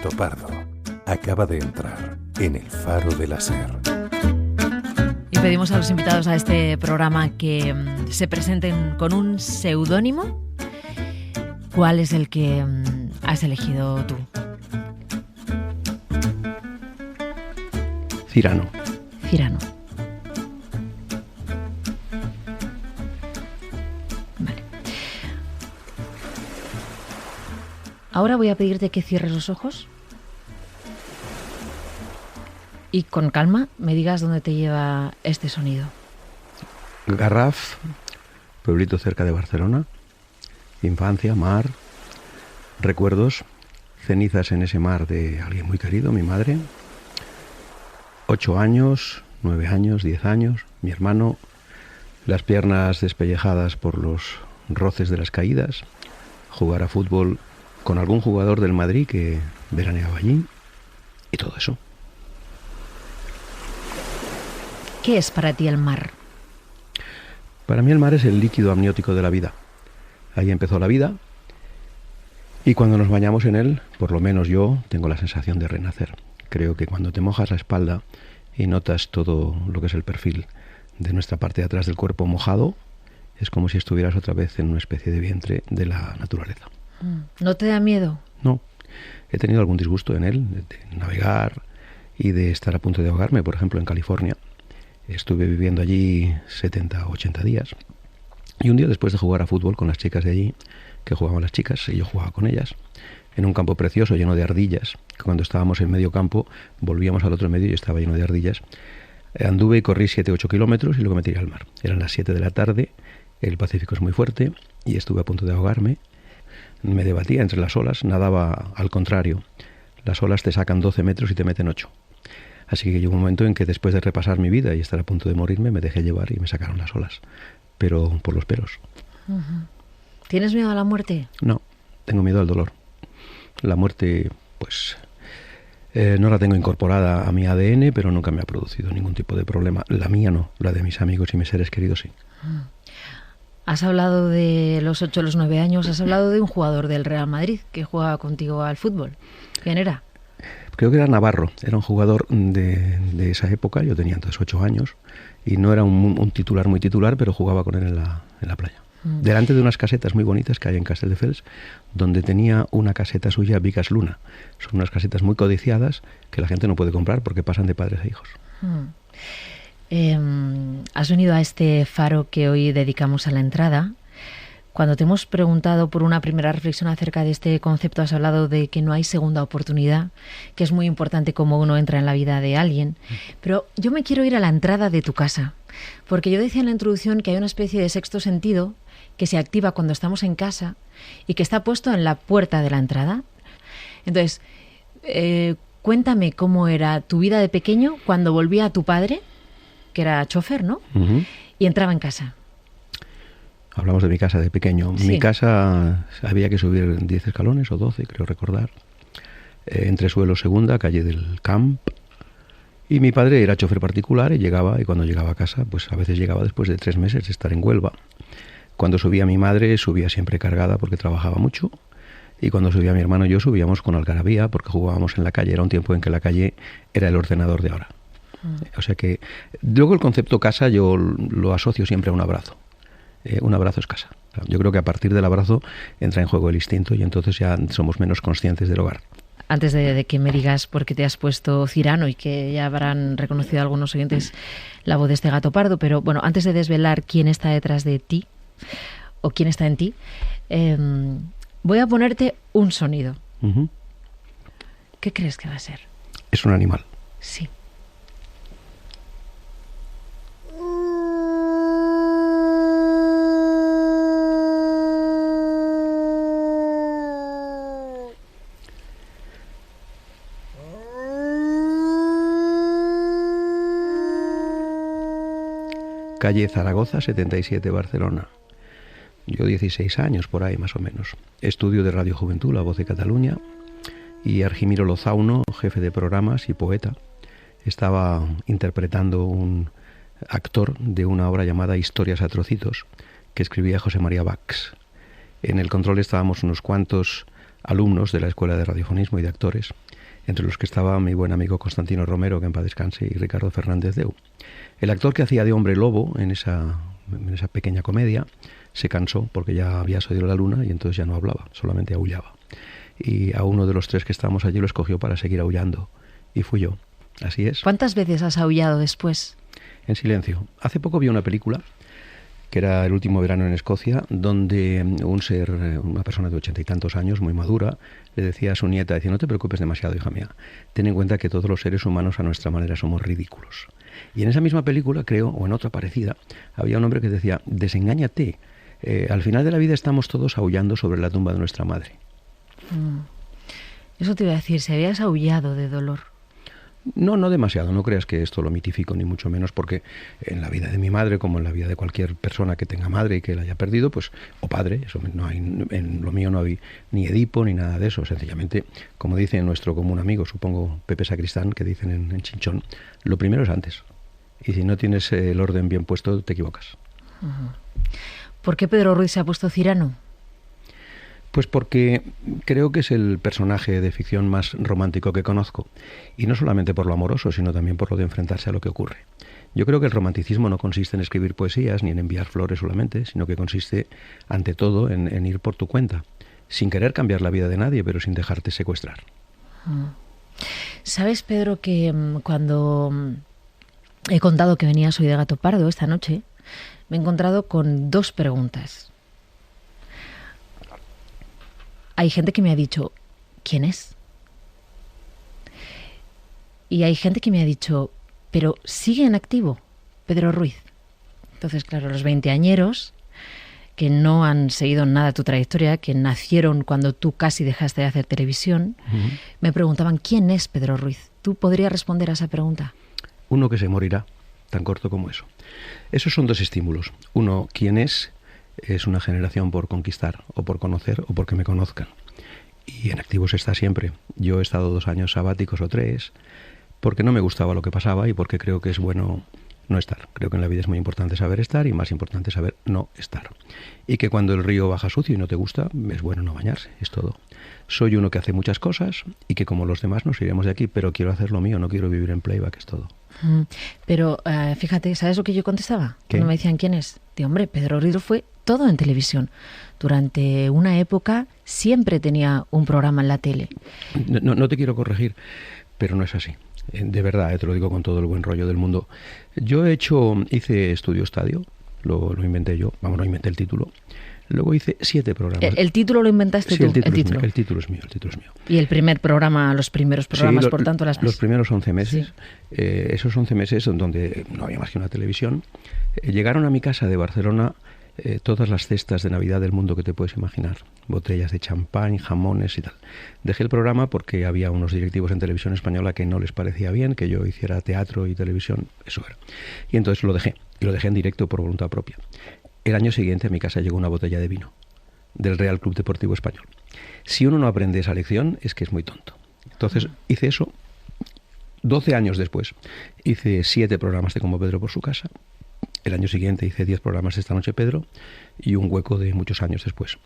Gato Pardo acaba de entrar en el Faro de la Ser. Y pedimos a los invitados a este programa que se presenten con un seudónimo. ¿Cuál es el que has elegido tú? Cirano. Cirano. Vale. Ahora voy a pedirte que cierres los ojos y con calma me digas dónde te lleva este sonido. Garraf, pueblito cerca de Barcelona. Infancia, mar, recuerdos, cenizas en ese mar de alguien muy querido, mi madre. 8 años, 9 años, 10 años, mi hermano, las piernas despellejadas por los roces de las caídas, jugar a fútbol con algún jugador del Madrid que veraneaba allí y todo eso. ¿Qué es para ti el mar? Para mí el mar es el líquido amniótico de la vida. Ahí empezó la vida y cuando nos bañamos en él, por lo menos yo tengo la sensación de renacer. Creo que cuando te mojas la espalda y notas todo lo que es el perfil de nuestra parte de atrás del cuerpo mojado, es como si estuvieras otra vez en una especie de vientre de la naturaleza. ¿No te da miedo? No, he tenido algún disgusto en él, de navegar y de estar a punto de ahogarme, por ejemplo en California. Estuve viviendo allí 70 o 80 días. Y un día después de jugar a fútbol con las chicas de allí, que jugaban las chicas y yo jugaba con ellas, en un campo precioso lleno de ardillas, que cuando estábamos en medio campo volvíamos al otro medio y estaba lleno de ardillas, anduve y corrí 7 o 8 kilómetros y luego me tiré al mar. Eran las 7 de la tarde, el Pacífico es muy fuerte y estuve a punto de ahogarme. Me debatía entre las olas, nadaba al contrario. Las olas te sacan 12 metros y te meten 8. Así que llegó un momento en que después de repasar mi vida y estar a punto de morirme, me dejé llevar y me sacaron las olas. Pero por los pelos. ¿Tienes miedo a la muerte? No, tengo miedo al dolor. La muerte, pues, no la tengo incorporada a mi ADN, pero nunca me ha producido ningún tipo de problema. La mía no, la de mis amigos y mis seres queridos sí. Has hablado de los 8 o los 9 años, has hablado de un jugador del Real Madrid que jugaba contigo al fútbol. ¿Quién era? Creo que era Navarro, era un jugador de esa época, yo tenía entonces 8 años, y no era un titular muy titular, pero jugaba con él en la playa. Delante de unas casetas muy bonitas que hay en Castelldefels, donde tenía una caseta suya, Vicas Luna. Son unas casetas muy codiciadas que la gente no puede comprar porque pasan de padres a hijos. Has venido a este faro que hoy dedicamos a la entrada. Cuando te hemos preguntado por una primera reflexión acerca de este concepto, has hablado de que no hay segunda oportunidad, que es muy importante cómo uno entra en la vida de alguien. Pero yo me quiero ir a la entrada de tu casa, porque yo decía en la introducción que hay una especie de sexto sentido que se activa cuando estamos en casa y que está puesto en la puerta de la entrada. Entonces, cuéntame cómo era tu vida de pequeño cuando volvía a tu padre, que era chofer, ¿no? Y entraba en casa. Hablamos de mi casa de pequeño. Sí. Mi casa había que subir 10 escalones o 12, creo recordar. Entresuelo segunda, calle del Camp. Y mi padre era chofer particular y llegaba, y cuando llegaba a casa, pues a veces llegaba después de 3 meses de estar en Huelva. Cuando subía mi madre, subía siempre cargada porque trabajaba mucho. Y cuando subía mi hermano y yo, subíamos con algarabía porque jugábamos en la calle. Era un tiempo en que la calle era el ordenador de ahora. O sea que luego el concepto casa yo lo asocio siempre a un abrazo. Un abrazo es casa. Yo creo que a partir del abrazo entra en juego el instinto y entonces ya somos menos conscientes del hogar. Antes de que me digas por qué te has puesto Cirano y que ya habrán reconocido algunos oyentes la voz de este gato pardo, pero bueno, antes de desvelar quién está detrás de ti o quién está en ti, voy a ponerte un sonido. ¿Qué crees que va a ser? Es un animal. Sí. Calle Zaragoza, 77, Barcelona. Yo 16 años, por ahí más o menos. Estudio de Radio Juventud, La Voz de Cataluña, y Argimiro Lozauno, jefe de programas y poeta, estaba interpretando un actor de una obra llamada Historias a trocitos, que escribía José María Bax. En el control estábamos unos cuantos alumnos de la Escuela de Radiofonismo y de Actores, entre los que estaba mi buen amigo Constantino Romero, que en paz descanse, y Ricardo Fernández Deu. El actor que hacía de hombre lobo en esa pequeña comedia se cansó porque ya había salido la luna y entonces ya no hablaba, solamente aullaba. Y a uno de los 3 que estábamos allí lo escogió para seguir aullando, y fui yo. Así es. ¿Cuántas veces has aullado después? En silencio. Hace poco vi una película que era El último verano en Escocia, donde una persona de 80 y tantos años, muy madura, le decía a su nieta, decía, no te preocupes demasiado, hija mía, ten en cuenta que todos los seres humanos a nuestra manera somos ridículos. Y en esa misma película, creo, o en otra parecida, había un hombre que decía, desengáñate, al final de la vida estamos todos aullando sobre la tumba de nuestra madre. Eso te iba a decir, si habías aullado de dolor. No, no demasiado, no creas que esto lo mitifico ni mucho menos, porque en la vida de mi madre, como en la vida de cualquier persona que tenga madre y que la haya perdido, pues, o padre, eso no hay, en lo mío no hay ni Edipo ni nada de eso, sencillamente, como dice nuestro común amigo, supongo Pepe Sacristán, que dicen en Chinchón, lo primero es antes, y si no tienes el orden bien puesto, te equivocas. ¿Por qué Pedro Ruiz se ha puesto Cyrano? Pues porque creo que es el personaje de ficción más romántico que conozco, y no solamente por lo amoroso, sino también por lo de enfrentarse a lo que ocurre. Yo creo que el romanticismo no consiste en escribir poesías ni en enviar flores solamente, sino que consiste, ante todo, en ir por tu cuenta, sin querer cambiar la vida de nadie, pero sin dejarte secuestrar. ¿Sabes, Pedro, que cuando he contado que venías hoy de Gato Pardo esta noche, me he encontrado con 2 preguntas? Hay gente que me ha dicho, ¿quién es? Y hay gente que me ha dicho, pero sigue en activo, Pedro Ruiz. Entonces, claro, los veinteañeros que no han seguido nada tu trayectoria, que nacieron cuando tú casi dejaste de hacer televisión, me preguntaban, ¿quién es Pedro Ruiz? ¿Tú podrías responder a esa pregunta? Uno que se morirá, tan corto como eso. Esos son 2 estímulos. Uno, ¿quién es? Es una generación por conquistar, o por conocer, o porque me conozcan. Y en activo se está siempre. Yo he estado 2 años sabáticos o 3, porque no me gustaba lo que pasaba y porque creo que es bueno no estar. Creo que en la vida es muy importante saber estar y más importante saber no estar. Y que cuando el río baja sucio y no te gusta, es bueno no bañarse, es todo. Soy uno que hace muchas cosas y que como los demás nos iremos de aquí, pero quiero hacer lo mío, no quiero vivir en playback, es todo. Pero fíjate, ¿sabes lo que yo contestaba? ¿Qué? Cuando me decían quién es. Digo, hombre, Pedro Ruiz fue todo en televisión. Durante una época siempre tenía un programa en la tele. No te quiero corregir, pero no es así. De verdad, te lo digo con todo el buen rollo del mundo. Yo hice Estudio Estadio, lo inventé yo, no inventé el título. Luego hice 7 programas. ¿El título lo inventaste sí, tú? El título es mío. Y el primer programa, los primeros programas, sí, por tanto, los primeros 11 meses. Sí. Esos 11 meses donde no había más que una televisión. Llegaron a mi casa de Barcelona todas las cestas de Navidad del mundo que te puedes imaginar. Botellas de champán, jamones y tal. Dejé el programa porque había unos directivos en Televisión Española que no les parecía bien que yo hiciera teatro y televisión. Eso era. Y entonces lo dejé. Y lo dejé en directo por voluntad propia. El año siguiente a mi casa llegó una botella de vino del Real Club Deportivo Español. Si uno no aprende esa lección, es que es muy tonto. Entonces hice eso. 12 años después hice 7 programas de Como Pedro por su casa. El año siguiente hice 10 programas de Esta Noche Pedro y un hueco de muchos años después.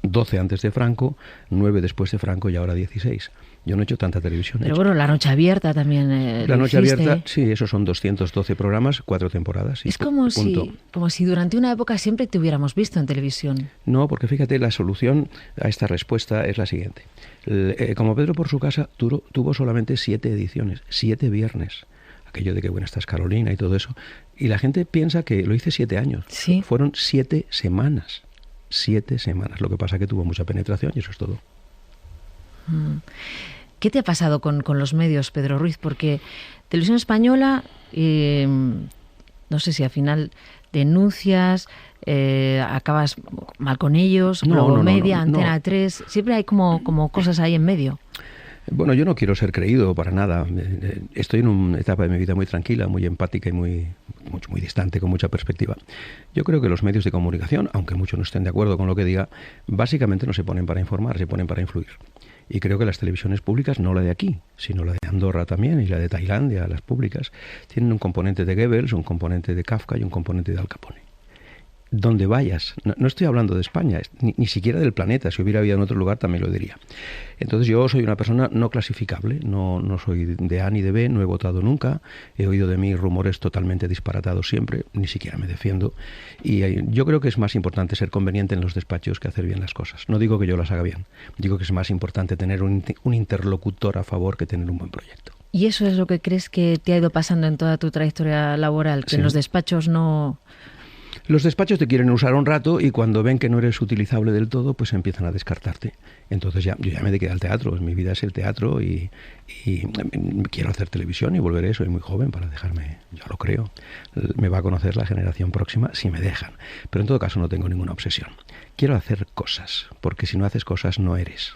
12 antes de Franco, 9 después de Franco y ahora 16. Yo no he hecho tanta televisión. Pero bueno, La Noche Abierta también. La Noche Abierta, sí, esos son 212 programas, 4 temporadas. Y es como si durante una época siempre te hubiéramos visto en televisión. No, porque fíjate, la solución a esta respuesta es la siguiente. Como Pedro por su casa tuvo solamente 7 ediciones, 7 viernes. Aquello de que buena estás Carolina y todo eso. Y la gente piensa que lo hice 7 años. ¿Sí? Fueron 7 semanas. 7 semanas. Lo que pasa es que tuvo mucha penetración y eso es todo. ¿Qué te ha pasado con los medios, Pedro Ruiz? Porque Televisión Española, no sé si al final denuncias, acabas mal con ellos, Globo Media, Antena 3, siempre hay como cosas ahí en medio. Bueno, yo no quiero ser creído para nada. Estoy en una etapa de mi vida muy tranquila, muy empática y muy distante, con mucha perspectiva. Yo creo que los medios de comunicación, aunque muchos no estén de acuerdo con lo que diga, básicamente no se ponen para informar, se ponen para influir. Y creo que las televisiones públicas, no la de aquí, sino la de Andorra también y la de Tailandia, las públicas, tienen un componente de Goebbels, un componente de Kafka y un componente de Al Capone. donde vayas. No estoy hablando de España, ni siquiera del planeta. Si hubiera habido en otro lugar también lo diría. Entonces yo soy una persona no clasificable, no soy de A ni de B, no he votado nunca, he oído de mí rumores totalmente disparatados siempre, ni siquiera me defiendo. Y yo creo que es más importante ser conveniente en los despachos que hacer bien las cosas. No digo que yo las haga bien, digo que es más importante tener un interlocutor a favor que tener un buen proyecto. ¿Y eso es lo que crees que te ha ido pasando en toda tu trayectoria laboral? Que Sí. en los despachos no... Los despachos te quieren usar un rato y cuando ven que no eres utilizable del todo, pues empiezan a descartarte. Entonces yo ya me dediqué al teatro, mi vida es el teatro y quiero hacer televisión y volveré, soy muy joven para dejarme, yo lo creo. Me va a conocer la generación próxima si me dejan. Pero en todo caso no tengo ninguna obsesión. Quiero hacer cosas, porque si no haces cosas no eres.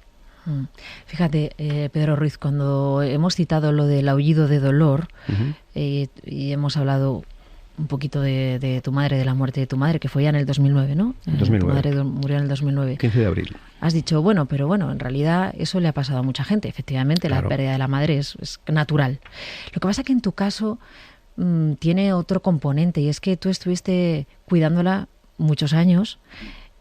Fíjate, Pedro Ruiz, cuando hemos citado lo del aullido de dolor y hemos hablado un poquito de tu madre, de la muerte de tu madre, que fue ya en el 2009, ¿no? 2009. Tu madre murió en el 2009. 15 de abril. Has dicho, pero bueno, en realidad eso le ha pasado a mucha gente. Efectivamente, Claro. La pérdida de la madre es natural. Lo que pasa es que en tu caso tiene otro componente y es que tú estuviste cuidándola muchos años.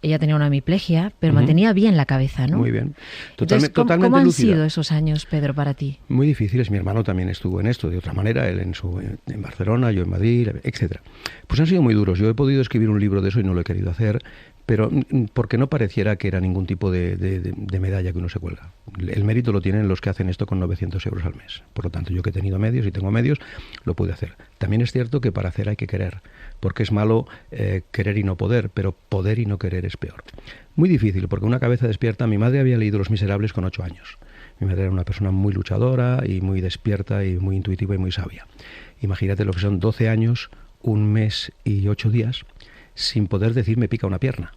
Ella tenía una hemiplegia, pero mantenía bien la cabeza, ¿no? Muy bien. Entonces, Totalmente ¿cómo han lúcida. sido esos años, Pedro, para ti? Muy difíciles. Mi hermano también estuvo en esto de otra manera, él en Barcelona, yo en Madrid, etcétera. Pues han sido muy duros. Yo he podido escribir un libro de eso y no lo he querido hacer, pero porque no pareciera que era ningún tipo de medalla que uno se cuelga. El mérito lo tienen los que hacen esto con 900 euros al mes. Por lo tanto, yo que he tenido medios y tengo medios, lo pude hacer. También es cierto que para hacer hay que querer, porque es malo querer y no poder, pero poder y no querer es peor. Muy difícil, porque una cabeza despierta. Mi madre había leído Los Miserables con 8 años. Mi madre era una persona muy luchadora y muy despierta y muy intuitiva y muy sabia. Imagínate lo que son 12 años, 1 mes y 8 días sin poder decir me pica una pierna,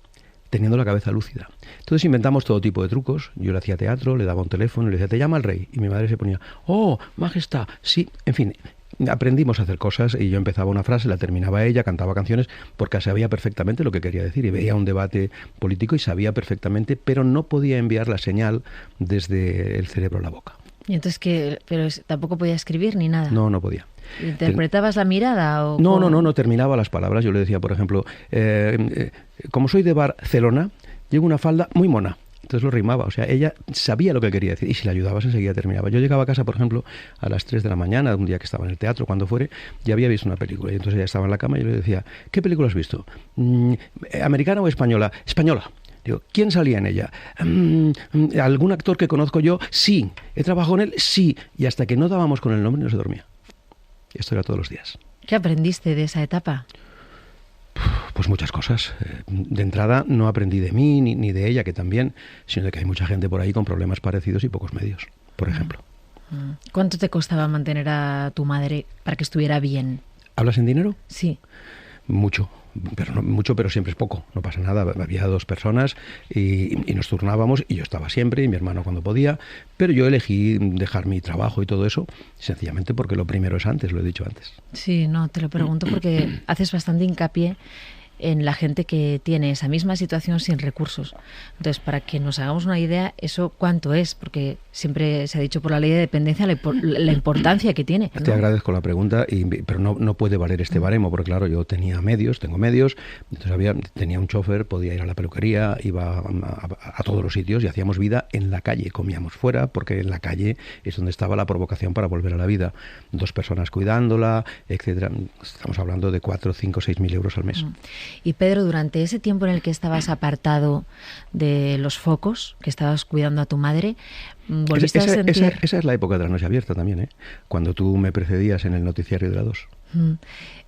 teniendo la cabeza lúcida. Entonces inventamos todo tipo de trucos. Yo le hacía teatro, le daba un teléfono y le decía, te llama el rey. Y mi madre se ponía, oh, majestad, sí, en fin. Aprendimos a hacer cosas y yo empezaba una frase, la terminaba ella, cantaba canciones, porque sabía perfectamente lo que quería decir y veía un debate político y sabía perfectamente, pero no podía enviar la señal desde el cerebro a la boca. Y entonces, pero tampoco podía escribir ni nada. No podía. ¿Interpretabas la mirada? O No terminaba las palabras. Yo le decía, por ejemplo, como soy de Barcelona, llevo una falda muy mona. Entonces lo rimaba, o sea, ella sabía lo que quería decir y si le ayudabas enseguida terminaba. Yo llegaba a casa, por ejemplo, a las 3 de la mañana, un día que estaba en el teatro, cuando fuere, ya había visto una película y entonces ella estaba en la cama y yo le decía, ¿qué película has visto? ¿Americana o española? Española. Digo, ¿quién salía en ella? ¿Algún actor que conozco yo? Sí. ¿He trabajado en él? Sí. Y hasta que no dábamos con el nombre no se dormía. Y esto era todos los días. ¿Qué aprendiste de esa etapa? Pues muchas cosas. De entrada no aprendí de mí ni de ella, que también, sino de que hay mucha gente por ahí con problemas parecidos y pocos medios, por ejemplo. ¿Cuánto te costaba mantener a tu madre para que estuviera bien? ¿Hablas en dinero? Sí. Mucho, pero siempre es poco, no pasa nada. Había 2 personas y nos turnábamos y yo estaba siempre y mi hermano cuando podía, pero yo elegí dejar mi trabajo y todo eso sencillamente porque lo primero es antes, lo he dicho antes. Sí, no, te lo pregunto porque haces bastante hincapié en la gente que tiene esa misma situación sin recursos. Entonces, para que nos hagamos una idea, ¿eso cuánto es? Porque siempre se ha dicho por la ley de dependencia la importancia que tiene, ¿no? Te agradezco la pregunta, pero no puede valer este baremo, porque claro, yo tengo medios, entonces tenía un chofer, podía ir a la peluquería, iba a todos los sitios y hacíamos vida en la calle, comíamos fuera, porque en la calle es donde estaba la provocación para volver a la vida. 2 personas cuidándola, etcétera. Estamos hablando de 4, 5, 6 mil euros al mes. Y Pedro, durante ese tiempo en el que estabas apartado de los focos, que estabas cuidando a tu madre, ¿volviste a sentir...? Esa es la época de la noche abierta también, ¿eh? Cuando tú me precedías en el noticiario de la 2.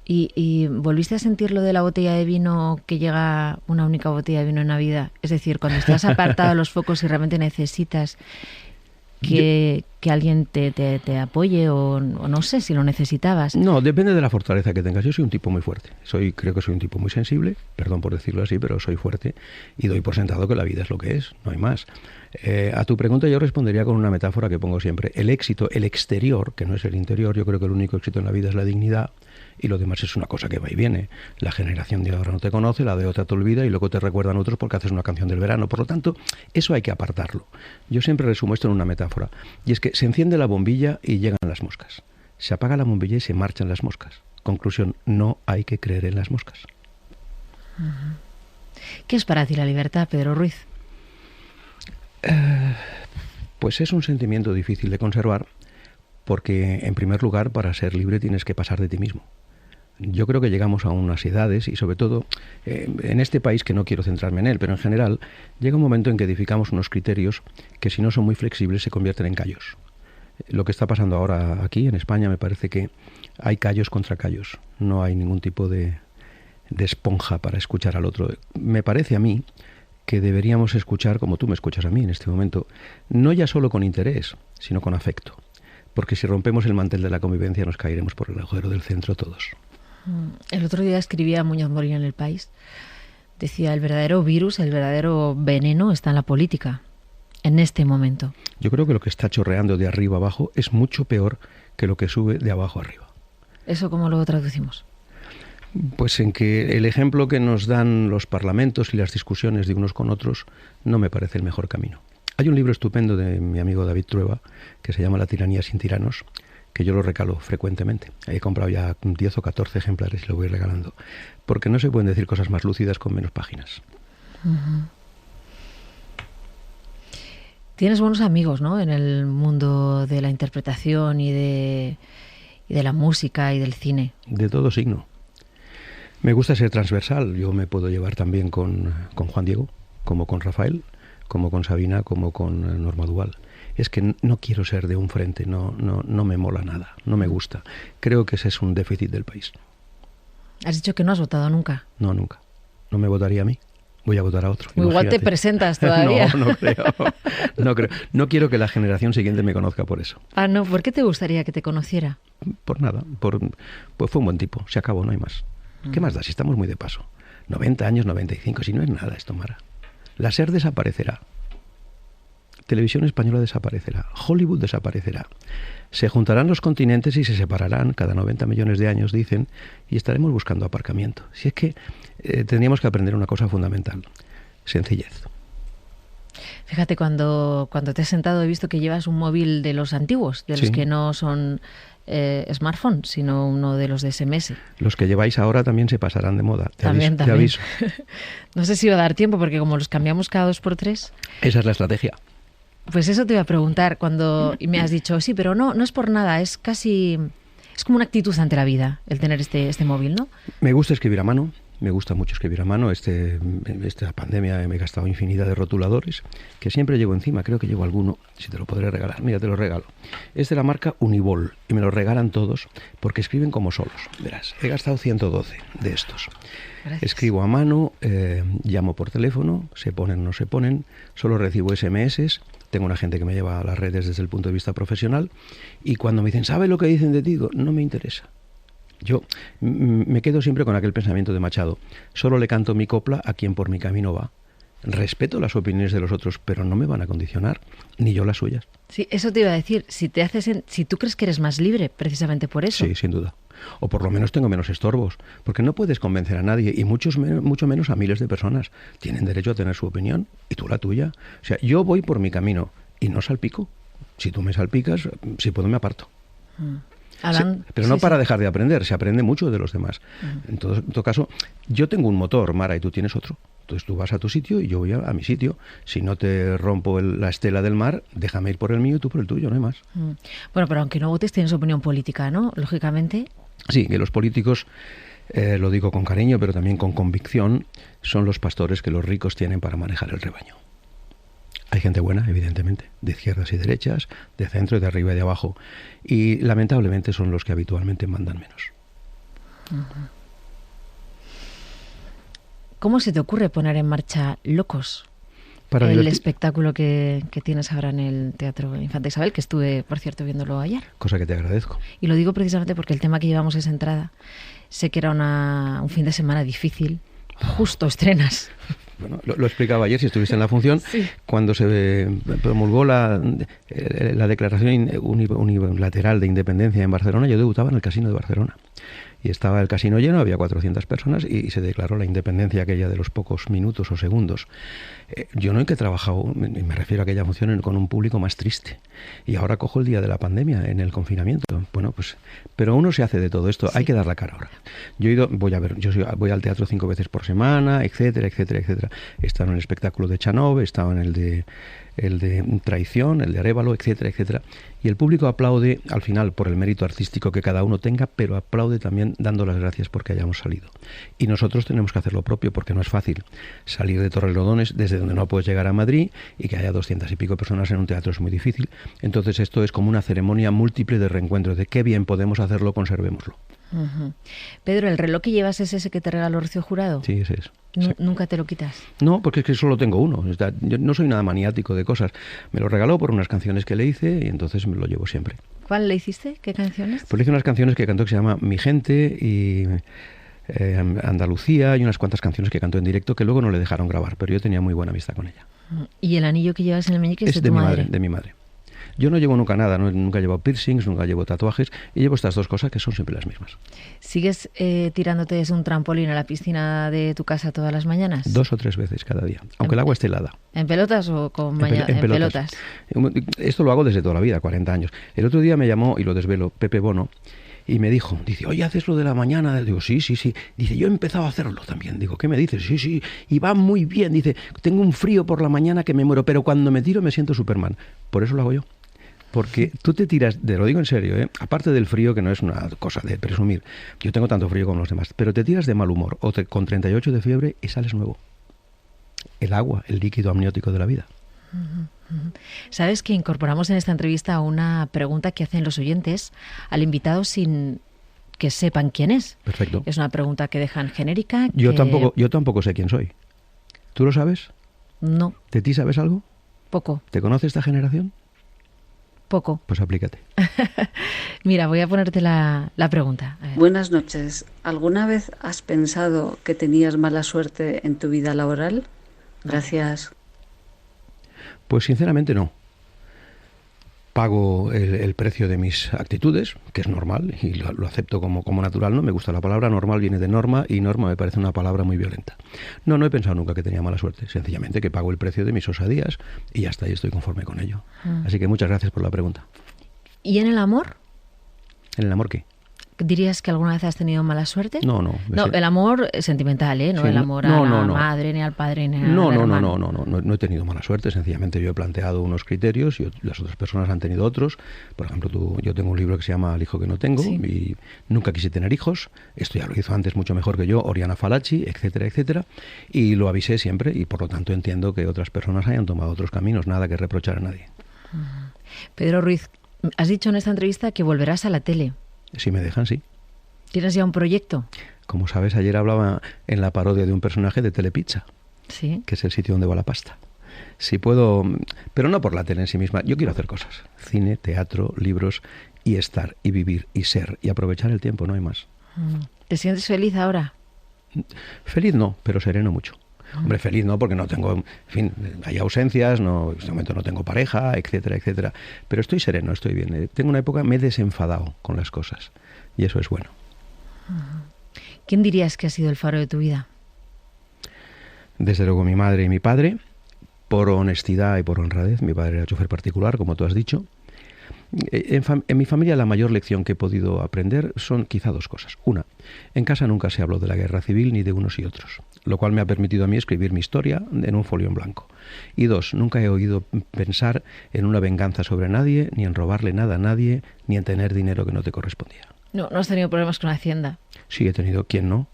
¿Y volviste a sentir lo de la botella de vino, que llega una única botella de vino en Navidad? Es decir, cuando estás apartado de los focos y realmente necesitas que alguien te apoye o no sé si lo necesitabas. No, depende de la fortaleza que tengas. Yo soy un tipo muy fuerte. Creo que soy un tipo muy sensible, perdón por decirlo así, pero soy fuerte y doy por sentado que la vida es lo que es, no hay más. A tu pregunta yo respondería con una metáfora que pongo siempre. El éxito, el exterior, que no es el interior, yo creo que el único éxito en la vida es la dignidad y lo demás es una cosa que va y viene. La generación de ahora no te conoce, la de otra te olvida y luego te recuerdan otros porque haces una canción del verano. Por lo tanto, eso hay que apartarlo. Yo siempre resumo esto en una metáfora y es que se enciende la bombilla y llegan las moscas. Se apaga la bombilla y se marchan las moscas. Conclusión, no hay que creer en las moscas. ¿Qué es para ti la libertad, Pedro Ruiz? Pues es un sentimiento difícil de conservar porque, en primer lugar, para ser libre tienes que pasar de ti mismo. Yo creo que llegamos a unas edades y, sobre todo, en este país, que no quiero centrarme en él, pero en general, llega un momento en que edificamos unos criterios que, si no son muy flexibles, se convierten en callos. Lo que está pasando ahora aquí, en España, me parece que hay callos contra callos. No hay ningún tipo de esponja para escuchar al otro. Me parece a mí que deberíamos escuchar, como tú me escuchas a mí en este momento, no ya solo con interés, sino con afecto. Porque si rompemos el mantel de la convivencia nos caeremos por el agujero del centro todos. El otro día escribía Muñoz Molina en El País. Decía, el verdadero virus, el verdadero veneno está en la política, en este momento. Yo creo que lo que está chorreando de arriba abajo es mucho peor que lo que sube de abajo arriba. ¿Eso cómo lo traducimos? Pues en que el ejemplo que nos dan los parlamentos y las discusiones de unos con otros no me parece el mejor camino. Hay un libro estupendo de mi amigo David Trueba que se llama La tiranía sin tiranos, que yo lo recalo frecuentemente. He comprado ya 10 o 14 ejemplares y lo voy regalando, porque no se pueden decir cosas más lúcidas con menos páginas. Tienes buenos amigos, ¿no?, en el mundo de la interpretación y de la música y del cine. De todo signo. Me gusta ser transversal. Yo me puedo llevar también con Juan Diego, como con Rafael, como con Sabina, como con Norma Duval. Es que no quiero ser de un frente, no me mola nada, no me gusta. Creo que ese es un déficit del país. ¿Has dicho que no has votado nunca? No, nunca. No me votaría a mí. Voy a votar a otro. Igual te presentas todavía. No creo. No creo. No quiero que la generación siguiente me conozca por eso. Ah, no. ¿Por qué te gustaría que te conociera? Por nada. Pues fue un buen tipo. Se acabó, no hay más. ¿Qué más da si estamos muy de paso? 90 años, 95, si no es nada esto, Mara. La SER desaparecerá. Televisión Española desaparecerá. Hollywood desaparecerá. Se juntarán los continentes y se separarán cada 90 millones de años, dicen, y estaremos buscando aparcamiento. Si es que tendríamos que aprender una cosa fundamental: sencillez. Fíjate, cuando te has sentado he visto que llevas un móvil de los antiguos, de los que no son smartphone, sino uno de los de SMS. Los que lleváis ahora también se pasarán de moda, te También. aviso. No sé si va a dar tiempo, porque como los cambiamos cada 2 por 3... Esa es la estrategia. Pues eso te iba a preguntar y me has dicho, sí, pero no es por nada, es como una actitud ante la vida el tener este móvil, ¿no? Me gusta escribir a mano, me gusta mucho escribir a mano. Esta pandemia me he gastado infinidad de rotuladores que siempre llevo encima, creo que llevo alguno, si te lo podré regalar. Mira, te lo regalo. Es de la marca Unibol y me lo regalan todos porque escriben como solos. Verás, he gastado 112 de estos. Gracias. Escribo a mano, llamo por teléfono, se ponen o no se ponen, solo recibo SMS. Tengo una gente que me lleva a las redes desde el punto de vista profesional y cuando me dicen, ¿sabe lo que dicen de ti? Digo, no me interesa. Yo me quedo siempre con aquel pensamiento de Machado. Solo le canto mi copla a quien por mi camino va. Respeto las opiniones de los otros, pero no me van a condicionar, ni yo las suyas. Sí, eso te iba a decir. Si tú crees que eres más libre, precisamente por eso. Sí, sin duda. O por lo menos tengo menos estorbos, porque no puedes convencer a nadie, y mucho menos a miles de personas. Tienen derecho a tener su opinión, y tú la tuya. O sea, yo voy por mi camino, y no salpico. Si tú me salpicas, si puedo me aparto. Pero no para dejar de aprender, se aprende mucho de los demás. En todo caso, yo tengo un motor, Mara, y tú tienes otro. Entonces tú vas a tu sitio y yo voy a mi sitio. Si no te rompo la estela del mar, déjame ir por el mío y tú por el tuyo, no hay más. Bueno, pero aunque no votes, tienes opinión política, ¿no? Lógicamente. Sí, que los políticos, lo digo con cariño, pero también con convicción, son los pastores que los ricos tienen para manejar el rebaño. Hay gente buena, evidentemente, de izquierdas y derechas, de centro y de arriba y de abajo. Y lamentablemente son los que habitualmente mandan menos. ¿Cómo se te ocurre poner en marcha Locos? El espectáculo que tienes ahora en el Teatro Infanta Isabel, que estuve, por cierto, viéndolo ayer. Cosa que te agradezco. Y lo digo precisamente porque el tema que llevamos es entrada. Sé que era un fin de semana difícil. Justo estrenas. Bueno, lo explicaba ayer, si estuviste en la función, sí. Cuando se promulgó la Declaración Unilateral de Independencia en Barcelona, yo debutaba en el Casino de Barcelona. y estaba el casino lleno, había 400 personas y se declaró la independencia aquella de los pocos minutos o segundos. Yo nunca he trabajado, me refiero a aquella función, con un público más triste. Y ahora cojo el día de la pandemia, en el confinamiento. Bueno, pues, pero uno se hace de todo esto, hay que dar la cara ahora. Yo voy al teatro 5 veces por semana, etcétera, etcétera, etcétera. He estado en el espectáculo de Chanove, he estado en el de Traición, el de Arévalo, etcétera, etcétera. Y el público aplaude al final por el mérito artístico que cada uno tenga, pero aplaude también dando las gracias porque hayamos salido. Y nosotros tenemos que hacer lo propio, porque no es fácil salir de Torrelodones, desde donde no puedes llegar a Madrid, y que haya 200 y pico personas en un teatro es muy difícil. Entonces esto es como una ceremonia múltiple de reencuentro, de qué bien podemos hacerlo, conservémoslo. Uh-huh. Pedro, ¿el reloj que llevas es ese que te regaló Rocío Jurado? Sí, ese es. Sí. ¿Nunca te lo quitas? No, porque es que solo tengo uno. Yo no soy nada maniático de cosas. Me lo regaló por unas canciones que le hice y entonces me lo llevo siempre. ¿Cuál le hiciste? ¿Qué canciones? Pues le hice unas canciones que cantó que se llama Mi Gente y Andalucía, y unas cuantas canciones que cantó en directo que luego no le dejaron grabar, pero yo tenía muy buena amistad con ella. ¿Y el anillo que llevas en el meñique es de tu madre? De mi madre. Yo no llevo nunca nada, nunca llevo piercings, nunca llevo tatuajes, y llevo estas dos cosas que son siempre las mismas. ¿Sigues tirándote desde un trampolín a la piscina de tu casa todas las mañanas? 2 o 3 veces cada día, aunque el agua esté helada. ¿En pelotas o en pelotas? Esto lo hago desde toda la vida, 40 años. El otro día me llamó, y lo desvelo, Pepe Bono, y me dijo, dice, oye, ¿haces lo de la mañana? Digo, sí. Dice, yo he empezado a hacerlo también. Digo, ¿qué me dices? Sí, y va muy bien. Dice, tengo un frío por la mañana que me muero, pero cuando me tiro me siento Superman. Por eso lo hago yo. Porque tú te tiras, te lo digo en serio, aparte del frío, que no es una cosa de presumir, yo tengo tanto frío como los demás, pero te tiras de mal humor o con 38 de fiebre y sales nuevo. El agua, el líquido amniótico de la vida. Sabes que incorporamos en esta entrevista una pregunta que hacen los oyentes al invitado sin que sepan quién es. Perfecto. Es una pregunta que dejan genérica. Yo tampoco sé quién soy. ¿Tú lo sabes? No. ¿De ti sabes algo? Poco. ¿Te conoce esta generación? Poco. Pues aplícate. Mira, voy a ponerte la pregunta. Buenas noches. ¿Alguna vez has pensado que tenías mala suerte en tu vida laboral? Gracias. Pues sinceramente no. Pago el precio de mis actitudes, que es normal, y lo acepto como natural. No me gusta la palabra normal, viene de norma, y norma me parece una palabra muy violenta. No he pensado nunca que tenía mala suerte. Sencillamente que pago el precio de mis osadías y ya está, y estoy conforme con ello. Así que muchas gracias por la pregunta. ¿Y en el amor? ¿En el amor qué? ¿Dirías que alguna vez has tenido mala suerte? No. No, el amor sentimental, ¿eh? No sí, el amor a la madre, ni al padre, ni al hermano. No he tenido mala suerte. Sencillamente yo he planteado unos criterios y las otras personas han tenido otros. Por ejemplo, yo tengo un libro que se llama El hijo que no tengo, sí. Y nunca quise tener hijos. Esto ya lo hizo antes mucho mejor que yo Oriana Fallaci, etcétera, etcétera. Y lo avisé siempre y por lo tanto entiendo que otras personas hayan tomado otros caminos. Nada que reprochar a nadie. Pedro Ruiz, has dicho en esta entrevista que volverás a la tele. Si me dejan, sí. ¿Tienes ya un proyecto? Como sabes, ayer hablaba en la parodia de un personaje de Telepizza, sí, que es el sitio donde va la pasta. Si puedo, pero no por la tele en sí misma. Yo quiero hacer cosas. Cine, teatro, libros, y estar, y vivir, y ser, y aprovechar el tiempo, no hay más. ¿Te sientes feliz ahora? Feliz no, pero sereno mucho. Hombre, feliz no, porque no tengo, en fin, hay ausencias, no, en este momento no tengo pareja, etcétera, etcétera. Pero estoy sereno, estoy bien. Tengo una época, me he desenfadado con las cosas. Y eso es bueno. ¿Quién dirías que ha sido el faro de tu vida? Desde luego mi madre y mi padre, por honestidad y por honradez. Mi padre era chofer particular, como tú has dicho. En mi familia la mayor lección que he podido aprender son quizá 2 cosas. Una, en casa nunca se habló de la guerra civil ni de unos y otros, lo cual me ha permitido a mí escribir mi historia en un folio en blanco. Y 2, nunca he oído pensar en una venganza sobre nadie, ni en robarle nada a nadie, ni en tener dinero que no te correspondía. No has tenido problemas con Hacienda. Sí, he tenido. ¿Quién no?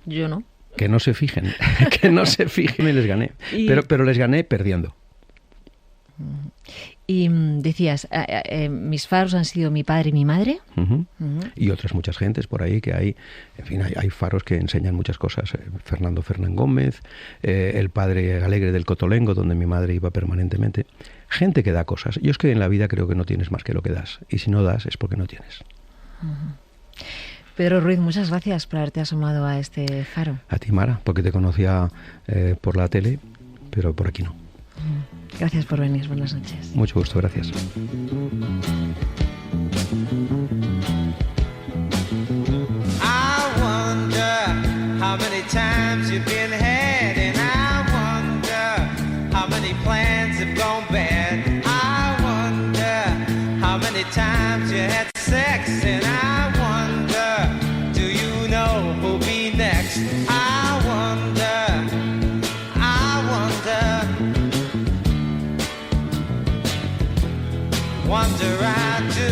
Yo no. Que no se fijen, y les gané. Pero les gané perdiendo. Y decías, mis faros han sido mi padre y mi madre. Y otras muchas gentes por ahí que hay, en fin, hay faros que enseñan muchas cosas. Fernando Fernán Gómez, el padre Alegre del Cotolengo, donde mi madre iba permanentemente. Gente que da cosas. Yo es que en la vida creo que no tienes más que lo que das. Y si no das es porque no tienes. Pedro Ruiz, muchas gracias por haberte asomado a este faro. A ti, Mara, porque te conocía por la tele, pero por aquí no. Gracias por venir, buenas noches. Mucho gusto, gracias. how many times you've been had, and I wonder how many plans have gone bad. I wonder how many times you had sex, and I wonder, do you know who'll be next? I wonder I do.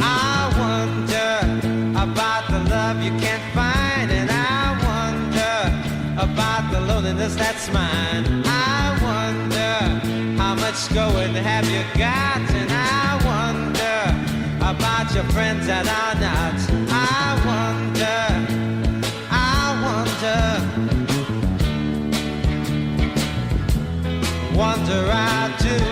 I wonder about the love you can't find, and I wonder about the loneliness that's mine. I wonder how much going have you got, and I wonder about your friends that are not. I wonder I do.